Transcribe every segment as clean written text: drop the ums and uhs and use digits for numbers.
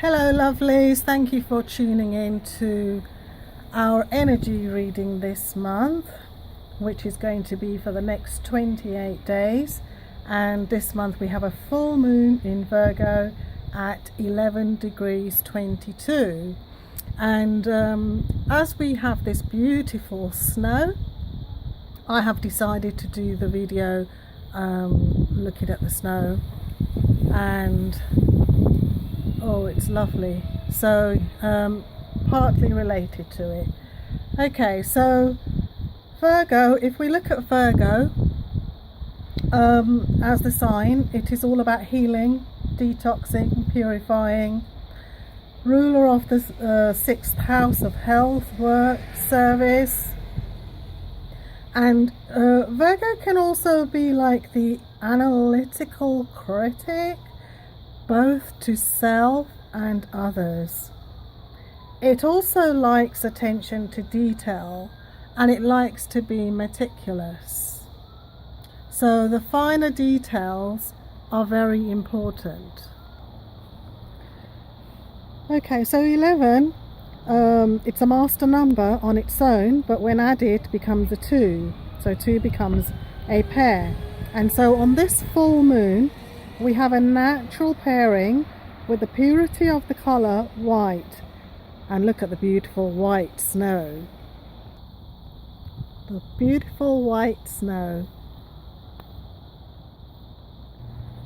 Hello lovelies, thank you for tuning in to our energy reading this month, which is going to be for the next 28 days. And this month we have a full moon in Virgo at 11 degrees 22. And as we have this beautiful snow, I have decided to do the video looking at the snow, and oh, it's lovely. So partly related to it. Okay, so Virgo, if we look at Virgo as the sign, it is all about healing, detoxing, purifying. Ruler of the 6th house of health, work, service. And Virgo can also be like the analytical critic, both to self and others. It also likes attention to detail, and it likes to be meticulous. So the finer details are very important. Okay, so 11, it's a master number on its own, but when added becomes a 2. So 2 becomes a pair. And so on this full moon, we have a natural pairing with the purity of the colour white. And look at the beautiful white snow. The beautiful white snow.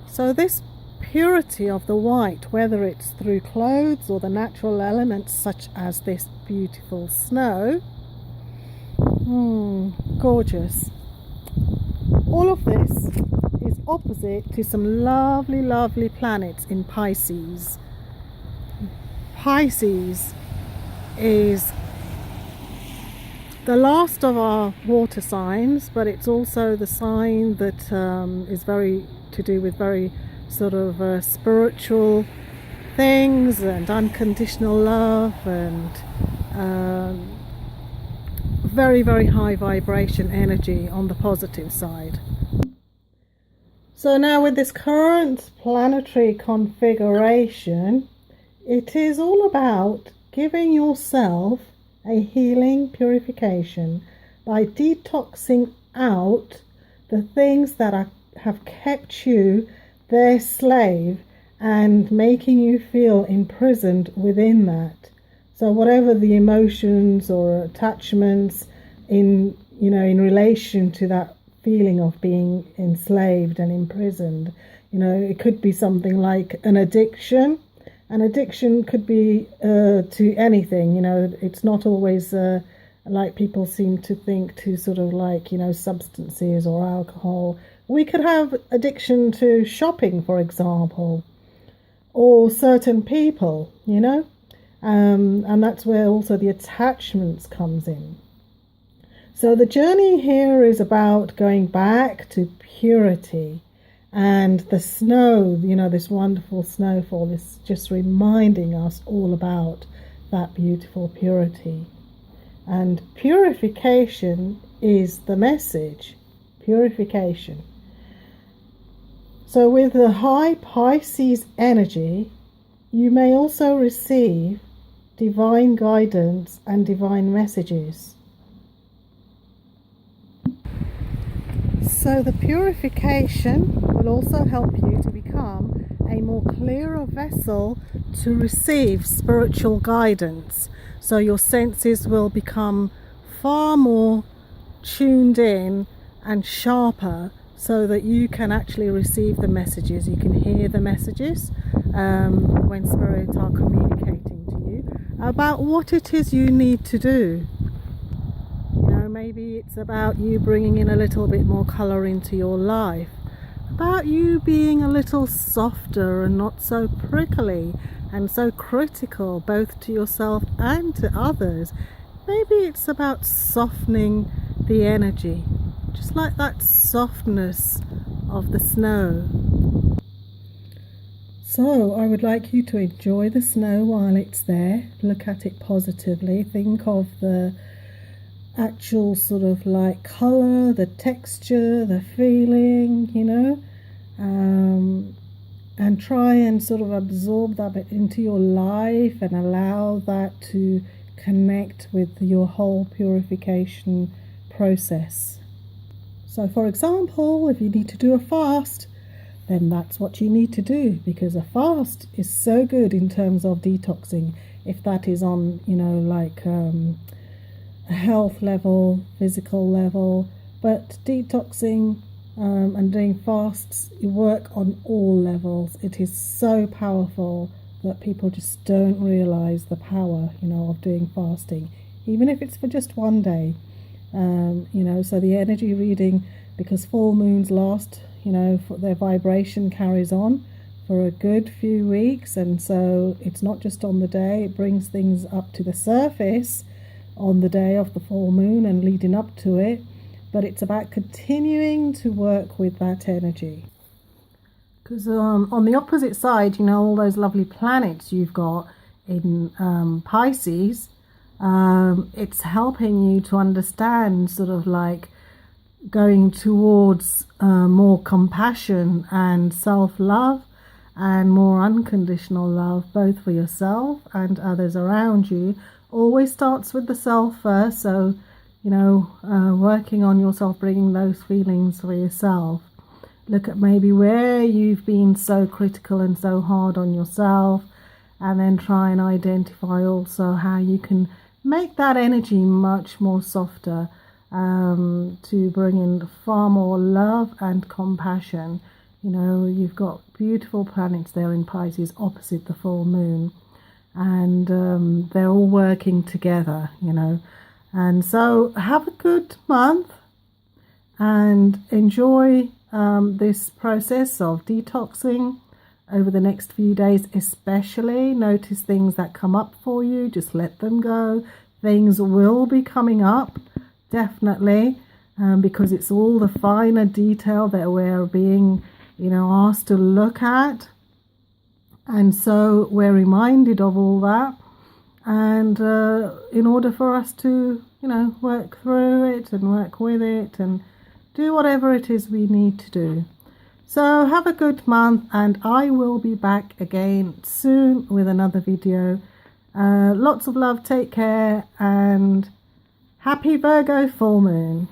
So this purity of the white, whether it's through clothes or the natural elements such as this beautiful snow, gorgeous. All of this is opposite to some lovely planets in Pisces. Pisces is the last of our water signs, but it's also the sign that is very to do with very sort of spiritual things and unconditional love and very high vibration energy on the positive side. So now with this current planetary configuration, it is all about giving yourself a healing purification by detoxing out the things that have kept you their slave and making you feel imprisoned within that. So whatever the emotions or attachments in relation to that feeling of being enslaved and imprisoned, it could be something like an addiction. An addiction could be to anything. It's not always like people seem to think, to sort of like substances or alcohol. We could have addiction to shopping, for example, or certain people, and that's where also the attachments comes in. So the journey here is about going back to purity, and the snow, this wonderful snowfall is just reminding us all about that beautiful purity. And purification is the message, purification. So with the high Pisces energy, you may also receive divine guidance and divine messages. So the purification will also help you to become a more clearer vessel to receive spiritual guidance. So your senses will become far more tuned in and sharper, so that you can actually receive the messages. You can hear the messages when spirits are communicating to you about what it is you need to do. Maybe it's about you bringing in a little bit more colour into your life, about you being a little softer and not so prickly and so critical, both to yourself and to others. Maybe it's about softening the energy, just like that softness of the snow. So I would like you to enjoy the snow while it's there. Look at it positively. Think of the actual sort of like colour, the texture, the feeling, and try and sort of absorb that bit into your life and allow that to connect with your whole purification process. So for example, if you need to do a fast, then that's what you need to do, because a fast is so good in terms of detoxing. If that is on, like a health level, physical level, but detoxing and doing fasts, you work on all levels. It is so powerful that people just don't realize the power, of doing fasting, even if it's for just one day. So the energy reading, because full moons last, their vibration carries on for a good few weeks, and so it's not just on the day. It brings things up to the surface on the day of the full moon and leading up to it, but it's about continuing to work with that energy. Because on the opposite side, all those lovely planets you've got in Pisces, it's helping you to understand sort of like going towards more compassion and self-love and more unconditional love, both for yourself and others around you. Always starts with the self first, so working on yourself, bringing those feelings for yourself. Look at maybe where you've been so critical and so hard on yourself, and then try and identify also how you can make that energy much more softer, to bring in far more love and compassion. You've got beautiful planets there in Pisces opposite the full moon, and they're all working together, and so have a good month and enjoy this process of detoxing over the next few days. Especially notice things that come up for you, just let them go. Things will be coming up, definitely, because it's all the finer detail that we're being asked to look at, and so we're reminded of all that, and in order for us to work through it and work with it and do whatever it is we need to do. So have a good month, and I will be back again soon with another video. Lots of love, take care, and happy Virgo full moon.